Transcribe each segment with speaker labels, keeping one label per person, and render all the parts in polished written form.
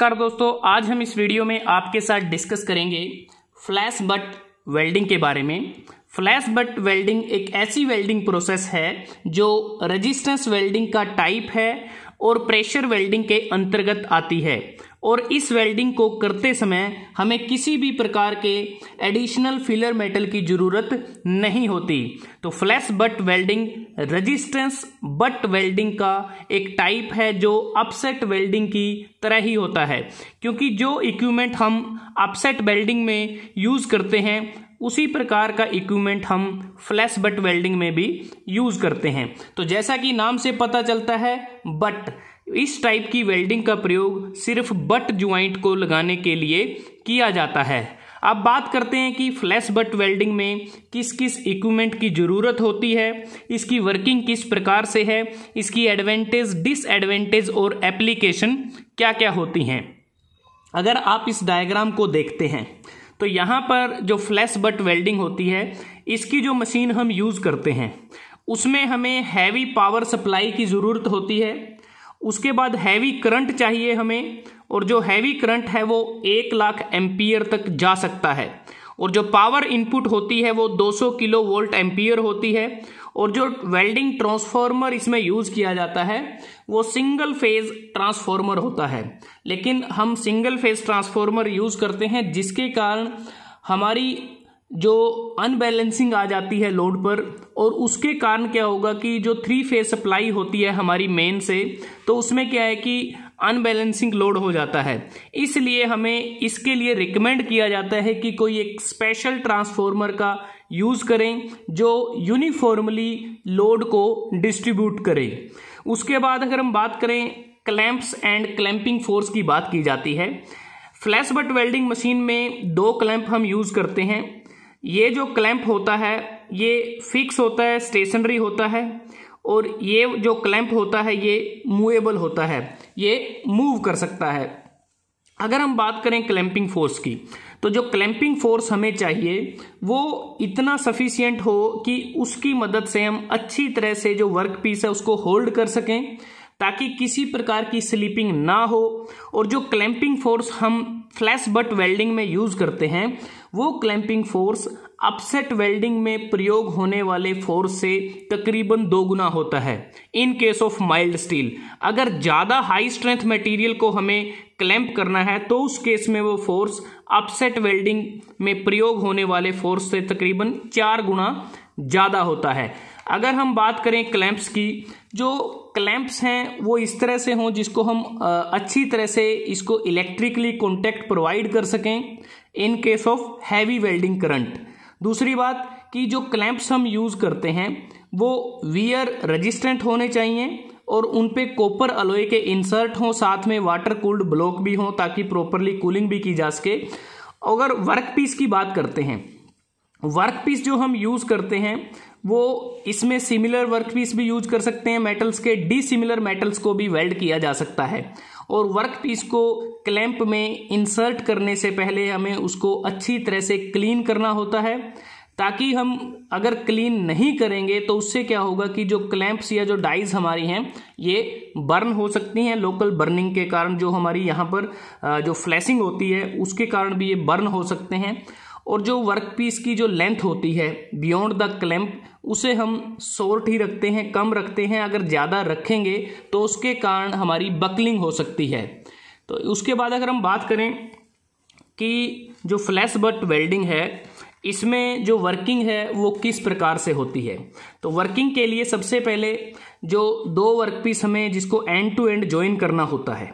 Speaker 1: नमस्कार दोस्तों, आज हम इस वीडियो में आपके साथ डिस्कस करेंगे फ्लैश बट वेल्डिंग के बारे में। फ्लैश बट वेल्डिंग एक ऐसी वेल्डिंग प्रोसेस है जो रेजिस्टेंस वेल्डिंग का टाइप है और प्रेशर वेल्डिंग के अंतर्गत आती है और इस वेल्डिंग को करते समय हमें किसी भी प्रकार के एडिशनल फिलर मेटल की ज़रूरत नहीं होती। तो flash butt welding resistance butt welding का एक टाइप है जो अपसेट वेल्डिंग की तरह ही होता है, क्योंकि जो इक्विपमेंट हम अपसेट वेल्डिंग में यूज़ करते हैं उसी प्रकार का इक्विपमेंट हम फ्लैश बट वेल्डिंग में भी यूज़ करते हैं। तो जैसा कि नाम से पता चलता है, बट इस टाइप की वेल्डिंग का प्रयोग सिर्फ बट ज्वाइंट को लगाने के लिए किया जाता है। अब बात करते हैं कि फ्लैश बट वेल्डिंग में किस किस इक्विपमेंट की ज़रूरत होती है, इसकी वर्किंग किस प्रकार से है, इसकी एडवांटेज डिसएडवांटेज और एप्लीकेशन क्या क्या होती हैं। अगर आप इस डायग्राम को देखते हैं तो यहाँ पर जो फ्लैश बट वेल्डिंग होती है, इसकी जो मशीन हम यूज़ करते हैं उसमें हमें हैवी पावर सप्लाई की ज़रूरत होती है। उसके बाद हैवी करंट चाहिए हमें, और जो हैवी करंट है वो 1 लाख एम्पियर तक जा सकता है, और जो पावर इनपुट होती है वो 200 किलो वोल्ट एम्पियर होती है। और जो वेल्डिंग ट्रांसफार्मर इसमें यूज़ किया जाता है वो सिंगल फेज ट्रांसफार्मर होता है, लेकिन हम सिंगल फेज ट्रांसफार्मर यूज़ करते हैं जिसके कारण हमारी जो अनबैलेंसिंग आ जाती है लोड पर, और उसके कारण क्या होगा कि जो 3 फेज सप्लाई होती है हमारी मेन से, तो उसमें क्या है कि अनबैलेंसिंग लोड हो जाता है। इसलिए हमें इसके लिए रिकमेंड किया जाता है कि कोई एक स्पेशल ट्रांसफार्मर का यूज़ करें जो यूनिफॉर्मली लोड को डिस्ट्रीब्यूट करे। उसके बाद अगर हम बात करें क्लैंप्स एंड क्लैंपिंग फोर्स की बात की जाती है। फ्लैश बट वेल्डिंग मशीन में 2 क्लैंप हम यूज़ करते हैं। ये जो क्लैंप होता है ये फिक्स होता है, स्टेशनरी होता है, और ये जो क्लैंप होता है ये मूवेबल होता है, ये मूव कर सकता है। अगर हम बात करें क्लैंपिंग फोर्स की, तो जो क्लैंपिंग फोर्स हमें चाहिए वो इतना सफिशिएंट हो कि उसकी मदद से हम अच्छी तरह से जो वर्क पीस है उसको होल्ड कर सकें ताकि किसी प्रकार की स्लिपिंग ना हो। और जो क्लैंपिंग फोर्स हम फ्लैश बट वेल्डिंग में यूज़ करते हैं वो क्लैंपिंग फोर्स अपसेट वेल्डिंग में प्रयोग होने वाले फोर्स से तकरीबन 2 गुना होता है in case of mild steel. अगर ज़्यादा हाई स्ट्रेंथ मटेरियल को हमें क्लैंप करना है तो उस केस में वो फोर्स अपसेट वेल्डिंग में प्रयोग होने वाले फोर्स से तकरीबन 4 गुना ज़्यादा होता है। अगर हम बात करें क्लैंप्स की, जो क्लैंप्स हैं वो इस तरह से हों जिसको हम अच्छी तरह से इसको इलेक्ट्रिकली कॉन्टैक्ट प्रोवाइड कर सकें in case of heavy welding current. दूसरी बात कि जो क्लैंप्स हम यूज़ करते हैं वो वियर रेजिस्टेंट होने चाहिए और उन पे कॉपर अलॉय के इंसर्ट हों, साथ में वाटर कूल्ड ब्लॉक भी हों ताकि प्रॉपरली कूलिंग भी की जा सके। अगर वर्क पीस की बात करते हैं, वर्क पीस जो हम यूज़ करते हैं वो इसमें सिमिलर वर्क पीस भी यूज कर सकते हैं मेटल्स के, डिसिमिलर मेटल्स को भी वेल्ड किया जा सकता है। और वर्क पीस को क्लैंप में इंसर्ट करने से पहले हमें उसको अच्छी तरह से क्लीन करना होता है, ताकि हम अगर क्लीन नहीं करेंगे तो उससे क्या होगा कि जो क्लैंप्स या जो डाइज हमारी हैं ये बर्न हो सकती हैं। लोकल बर्निंग के कारण जो हमारी यहाँ पर जो फ्लैशिंग होती है उसके कारण भी ये बर्न हो सकते हैं। और जो वर्क पीस की जो लेंथ होती है बियॉन्ड द क्लैंप उसे हम शॉर्ट ही रखते हैं, कम रखते हैं। अगर ज़्यादा रखेंगे तो उसके कारण हमारी बकलिंग हो सकती है। तो उसके बाद अगर हम बात करें कि जो फ्लैश बट वेल्डिंग है इसमें जो वर्किंग है वो किस प्रकार से होती है, तो वर्किंग के लिए सबसे पहले जो 2 वर्क पीस हमें जिसको एंड टू एंड ज्वाइन करना होता है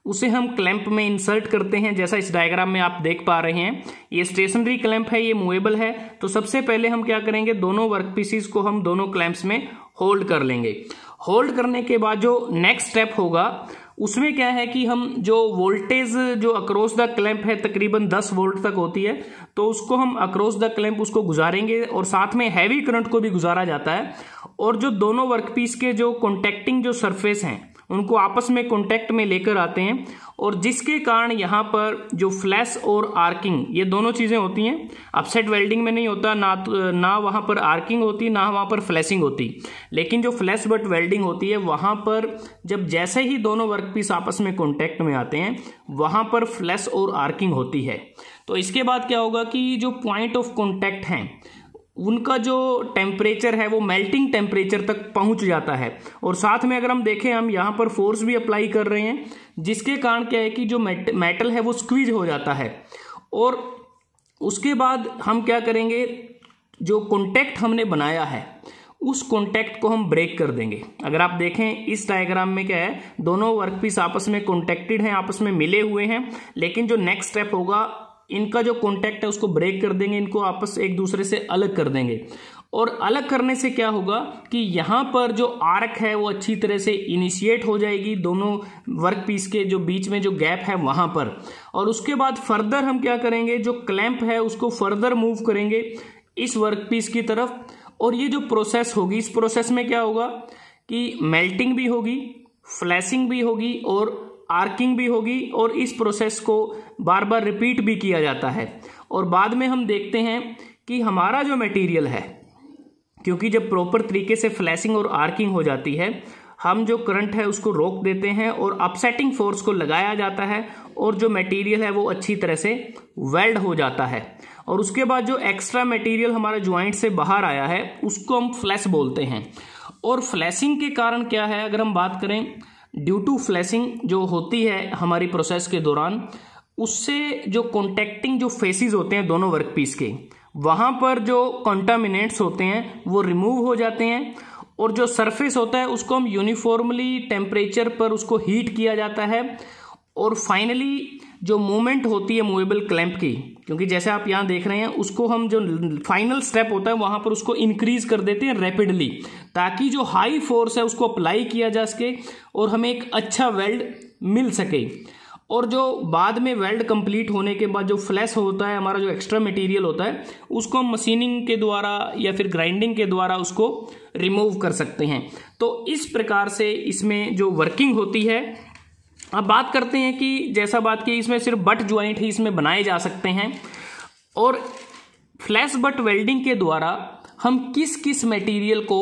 Speaker 1: उसे हम क्लैंप में इंसर्ट करते हैं। जैसा इस डायग्राम में आप देख पा रहे हैं ये स्टेशनरी क्लैंप है, ये मूवेबल है। तो सबसे पहले हम क्या करेंगे, दोनों वर्क पीसीस को हम दोनों क्लैंप्स में होल्ड कर लेंगे। होल्ड करने के बाद जो नेक्स्ट स्टेप होगा उसमें क्या है कि हम जो वोल्टेज जो अक्रॉस द क्लैंप है तकरीबन 10 वोल्ट तक होती है, तो उसको हम अक्रॉस द क्लैंप उसको गुजारेंगे और साथ में हैवी करंट को भी गुजारा जाता है। और जो दोनों वर्क पीस के जो कॉन्टैक्टिंग जो सरफेस हैं उनको आपस में कॉन्टैक्ट में लेकर आते हैं, और जिसके कारण यहाँ पर जो फ्लैश और आर्किंग ये दोनों चीज़ें होती हैं। अपसेट वेल्डिंग में नहीं होता, ना वहाँ पर आर्किंग होती, ना वहाँ पर फ्लैशिंग होती। लेकिन जो फ्लैश बट वेल्डिंग होती है वहाँ पर जब जैसे ही दोनों वर्कपीस आपस में कॉन्टैक्ट में आते हैं वहाँ पर फ्लैश और आर्किंग होती है। तो इसके बाद क्या होगा कि जो पॉइंट ऑफ कॉन्टैक्ट हैं उनका जो टेम्परेचर है वो मेल्टिंग टेम्परेचर तक पहुंच जाता है, और साथ में अगर हम देखें हम यहाँ पर फोर्स भी अप्लाई कर रहे हैं, जिसके कारण क्या है कि जो मेटल है वो स्क्वीज हो जाता है। और उसके बाद हम क्या करेंगे, जो कॉन्टैक्ट हमने बनाया है उस कॉन्टैक्ट को हम ब्रेक कर देंगे। अगर आप देखें इस डायग्राम में क्या है, दोनों वर्कपीस आपस में कॉन्टैक्टेड हैं, आपस में मिले हुए हैं, लेकिन जो नेक्स्ट स्टेप होगा इनका जो कॉन्टैक्ट है उसको ब्रेक कर देंगे, इनको आपस एक दूसरे से अलग कर देंगे। और अलग करने से क्या होगा कि यहाँ पर जो आर्क है वो अच्छी तरह से इनिशिएट हो जाएगी दोनों वर्क पीस के जो बीच में जो गैप है वहाँ पर। और उसके बाद फर्दर हम क्या करेंगे, जो क्लैंप है उसको फर्दर मूव करेंगे इस वर्क पीस की तरफ। और ये जो प्रोसेस होगी, इस प्रोसेस में क्या होगा कि मेल्टिंग भी होगी, फ्लैशिंग भी होगी और आर्किंग भी होगी, और इस प्रोसेस को बार बार रिपीट भी किया जाता है। और बाद में हम देखते हैं कि हमारा जो मटेरियल है, क्योंकि जब प्रॉपर तरीके से फ्लैशिंग और आर्किंग हो जाती है हम जो करंट है उसको रोक देते हैं और अपसेटिंग फोर्स को लगाया जाता है, और जो मटेरियल है वो अच्छी तरह से वेल्ड हो जाता है। और उसके बाद जो एक्स्ट्रा मटेरियल हमारा ज्वाइंट से बाहर आया है उसको हम फ्लैश बोलते हैं। और फ्लैशिंग के कारण क्या है, अगर हम बात करें, ड्यू टू फ्लैशिंग जो होती है हमारी प्रोसेस के दौरान, उससे जो कॉन्टैक्टिंग जो फेसेस होते हैं दोनों वर्कपीस के, वहाँ पर जो कॉन्टामिनेंट्स होते हैं वो रिमूव हो जाते हैं, और जो सरफेस होता है उसको हम यूनिफॉर्मली टेम्परेचर पर उसको हीट किया जाता है। और फाइनली जो मूवमेंट होती है मूवेबल क्लैंप की, क्योंकि जैसे आप यहाँ देख रहे हैं उसको हम जो फाइनल स्टेप होता है वहाँ पर उसको इंक्रीज कर देते हैं रैपिडली, ताकि जो हाई फोर्स है उसको अप्लाई किया जा सके और हमें एक अच्छा वेल्ड मिल सके। और जो बाद में वेल्ड कंप्लीट होने के बाद जो फ्लैश होता है, हमारा जो एक्स्ट्रा मटेरियल होता है, उसको हम मशीनिंग के द्वारा या फिर ग्राइंडिंग के द्वारा उसको रिमूव कर सकते हैं। तो इस प्रकार से इसमें जो वर्किंग होती है। अब बात करते हैं कि जैसा बात की इसमें सिर्फ बट ज्वाइंट ही इसमें बनाए जा सकते हैं, और फ्लैश बट वेल्डिंग के द्वारा हम किस किस मटेरियल को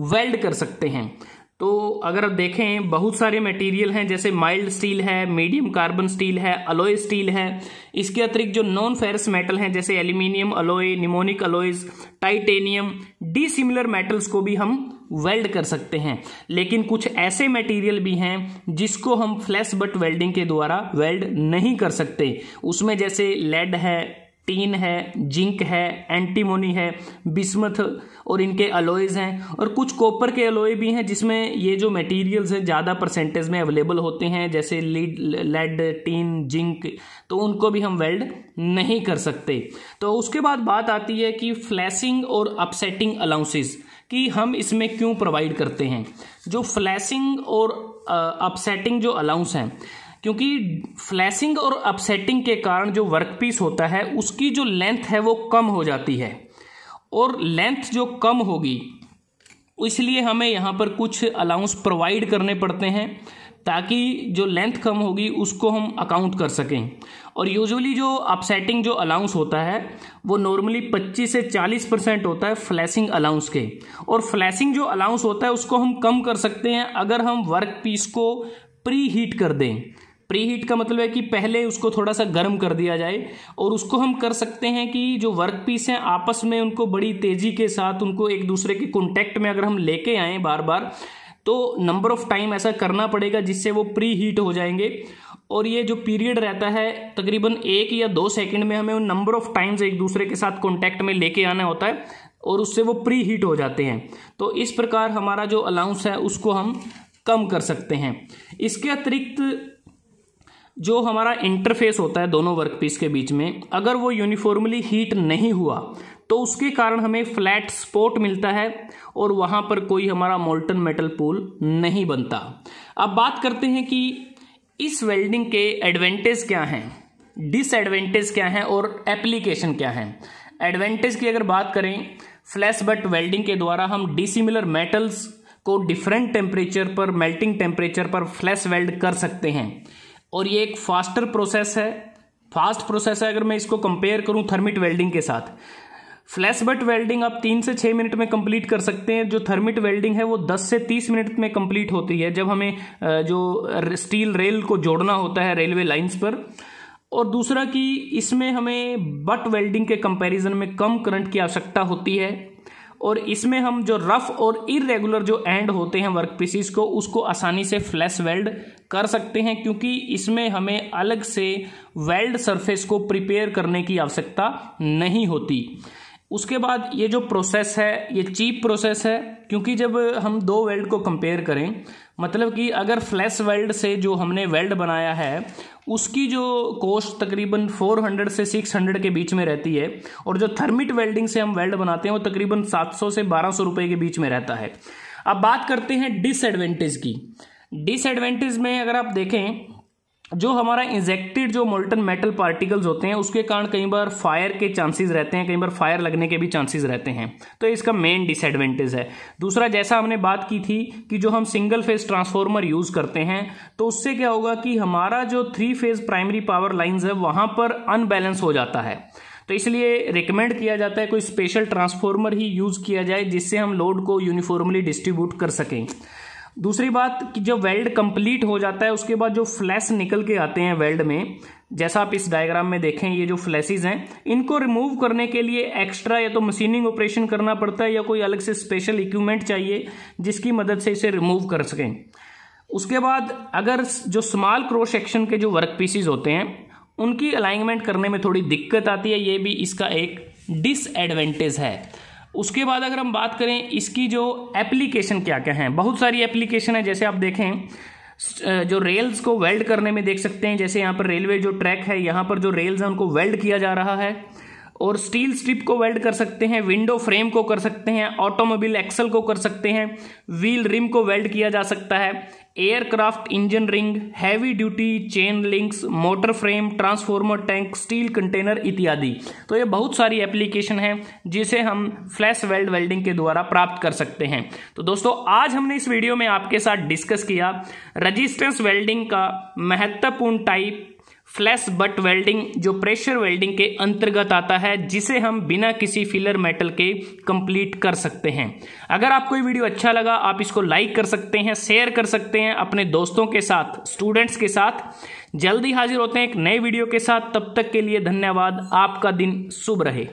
Speaker 1: वेल्ड कर सकते हैं। तो अगर आप देखें बहुत सारे मटेरियल हैं, जैसे माइल्ड स्टील है, मीडियम कार्बन स्टील है, अलॉय स्टील है। इसके अतिरिक्त जो नॉन फेरस मेटल हैं जैसे aluminium alloy, mnemonic alloys, titanium, dissimilar metals को भी हम वेल्ड कर सकते हैं। लेकिन कुछ ऐसे मटेरियल भी हैं जिसको हम फ्लैश बट वेल्डिंग के द्वारा वेल्ड नहीं कर सकते। उसमें जैसे लेड है, टीन है, जिंक है, एंटीमोनी है, बिस्मथ और इनके अलॉयज हैं, और कुछ कॉपर के अलॉय भी हैं जिसमें ये जो मटेरियल्स हैं ज़्यादा परसेंटेज में अवेलेबल होते हैं, जैसे लेड, टीन, जिंक, तो उनको भी हम वेल्ड नहीं कर सकते। तो उसके बाद बात आती है कि फ्लैशिंग और अपसेटिंग अलाउंसेस कि हम इसमें क्यों प्रोवाइड करते हैं। जो फ्लैशिंग और अपसेटिंग जो अलाउंस हैं, क्योंकि फ्लैशिंग और अपसेटिंग के कारण जो वर्कपीस होता है उसकी जो लेंथ है वो कम हो जाती है, और लेंथ जो कम होगी इसलिए हमें यहाँ पर कुछ अलाउंस प्रोवाइड करने पड़ते हैं, ताकि जो लेंथ कम होगी उसको हम अकाउंट कर सकें। और यूजुअली जो अपसेटिंग जो अलाउंस होता है वो नॉर्मली 25 से 40% होता है फ्लैशिंग अलाउंस के, और फ्लैशिंग जो अलाउंस होता है उसको हम कम कर सकते हैं अगर हम वर्क पीस को प्री हीट कर दें। प्री हीट का मतलब है कि पहले उसको थोड़ा सा गर्म कर दिया जाए, और उसको हम कर सकते हैं कि जो वर्क पीस हैं आपस में उनको बड़ी तेज़ी के साथ उनको एक दूसरे के कॉन्टैक्ट में अगर हम लेके आएँ बार बार, तो नंबर ऑफ टाइम ऐसा करना पड़ेगा जिससे वो प्री हीट हो जाएंगे। और ये जो पीरियड रहता है तकरीबन 1 या 2 सेकंड में हमें उन नंबर ऑफ टाइम्स एक दूसरे के साथ कॉन्टैक्ट में लेके आना होता है, और उससे वो प्री हीट हो जाते हैं। तो इस प्रकार हमारा जो अलाउंस है उसको हम कम कर सकते हैं। इसके अतिरिक्त जो हमारा इंटरफेस होता है दोनों वर्कपीस के बीच में, अगर वो यूनिफॉर्मली हीट नहीं हुआ तो उसके कारण हमें फ्लैट स्पॉट मिलता है, और वहाँ पर कोई हमारा मोल्टन मेटल पूल नहीं बनता। अब बात करते हैं कि इस वेल्डिंग के एडवांटेज क्या हैं, डिसएडवांटेज क्या हैं और एप्लीकेशन क्या हैं। एडवांटेज की अगर बात करें, फ्लैश बट वेल्डिंग के द्वारा हम डिसिमिलर मेटल्स को डिफरेंट टेम्परेचर पर, मेल्टिंग टेम्परेचर पर फ्लैश वेल्ड कर सकते हैं। और ये एक फास्टर प्रोसेस है, फास्ट प्रोसेस है। अगर मैं इसको कंपेयर करूं थर्मिट वेल्डिंग के साथ, फ्लैश बट वेल्डिंग आप 3 से 6 मिनट में कंप्लीट कर सकते हैं। जो थर्मिट वेल्डिंग है वो 10 से 30 मिनट में कंप्लीट होती है, जब हमें जो स्टील रेल को जोड़ना होता है रेलवे लाइंस पर। और दूसरा कि इसमें हमें बट वेल्डिंग के कंपैरिजन में कम करंट की आवश्यकता होती है, और इसमें हम जो रफ और इरेगुलर जो एंड होते हैं वर्क पीसीस को, उसको आसानी से फ्लैश वेल्ड कर सकते हैं, क्योंकि इसमें हमें अलग से वेल्ड सरफेस को प्रिपेयर करने की आवश्यकता नहीं होती। उसके बाद ये जो प्रोसेस है ये चीप प्रोसेस है, क्योंकि जब हम दो वेल्ड को कंपेयर करें, मतलब कि अगर फ्लैश वेल्ड से जो हमने वेल्ड बनाया है उसकी जो कॉस्ट तकरीबन 400 से 600 के बीच में रहती है, और जो थर्मिट वेल्डिंग से हम वेल्ड बनाते हैं वो तकरीबन 700 से 1200 रुपए के बीच में रहता है। अब बात करते हैं डिसएडवांटेज की। डिसएडवांटेज में अगर आप देखें, जो हमारा इंजेक्टेड जो मोल्टन मेटल पार्टिकल्स होते हैं उसके कारण कई बार फायर के चांसेस रहते हैं, कई बार फायर लगने के भी चांसेस रहते हैं, तो इसका मेन डिसएडवांटेज है। दूसरा, जैसा हमने बात की थी कि जो हम सिंगल फेज ट्रांसफार्मर यूज करते हैं तो उससे क्या होगा कि हमारा जो 3 फेज प्राइमरी पावर लाइंस है वहां पर अनबैलेंस हो जाता है। तो इसलिए रिकमेंड किया जाता है कोई स्पेशल ट्रांसफार्मर ही यूज किया जाए, जिससे हम लोड को यूनिफॉर्मली डिस्ट्रीब्यूट कर सकें। दूसरी बात कि जब वेल्ड कंप्लीट हो जाता है उसके बाद जो फ्लैश निकल के आते हैं वेल्ड में, जैसा आप इस डायग्राम में देखें, ये जो फ्लैशेस हैं इनको रिमूव करने के लिए एक्स्ट्रा या तो मशीनिंग ऑपरेशन करना पड़ता है या कोई अलग से स्पेशल इक्विपमेंट चाहिए जिसकी मदद से इसे रिमूव कर सकें। उसके बाद अगर जो स्मॉल क्रॉस सेक्शन के जो वर्क पीसेस होते हैं उनकी अलाइनमेंट करने में थोड़ी दिक्कत आती है, ये भी इसका एक डिसएडवांटेज है। उसके बाद अगर हम बात करें इसकी जो एप्लीकेशन क्या क्या हैं, बहुत सारी एप्लीकेशन है। जैसे आप देखें जो रेल्स को वेल्ड करने में देख सकते हैं, जैसे यहाँ पर रेलवे जो ट्रैक है यहाँ पर जो रेल्स हैं उनको वेल्ड किया जा रहा है, और स्टील स्ट्रिप को वेल्ड कर सकते हैं, विंडो फ्रेम को कर सकते हैं, ऑटोमोबाइल एक्सल को कर सकते हैं, व्हील रिम को वेल्ड किया जा सकता है, aircraft engine ring, heavy duty chain links, motor frame, transformer tank, steel container इत्यादि। तो ये बहुत सारी एप्लीकेशन है जिसे हम फ्लैश वेल्ड वेल्डिंग के द्वारा प्राप्त कर सकते हैं। तो दोस्तों, आज हमने इस वीडियो में आपके साथ डिस्कस किया रेजिस्टेंस वेल्डिंग का महत्वपूर्ण टाइप फ्लैश बट वेल्डिंग, जो प्रेशर वेल्डिंग के अंतर्गत आता है, जिसे हम बिना किसी फिलर मेटल के कंप्लीट कर सकते हैं। अगर आपको ये वीडियो अच्छा लगा आप इसको लाइक कर सकते हैं, शेयर कर सकते हैं अपने दोस्तों के साथ, स्टूडेंट्स के साथ। जल्दी हाजिर होते हैं एक नए वीडियो के साथ, तब तक के लिए धन्यवाद। आपका दिन शुभ रहे।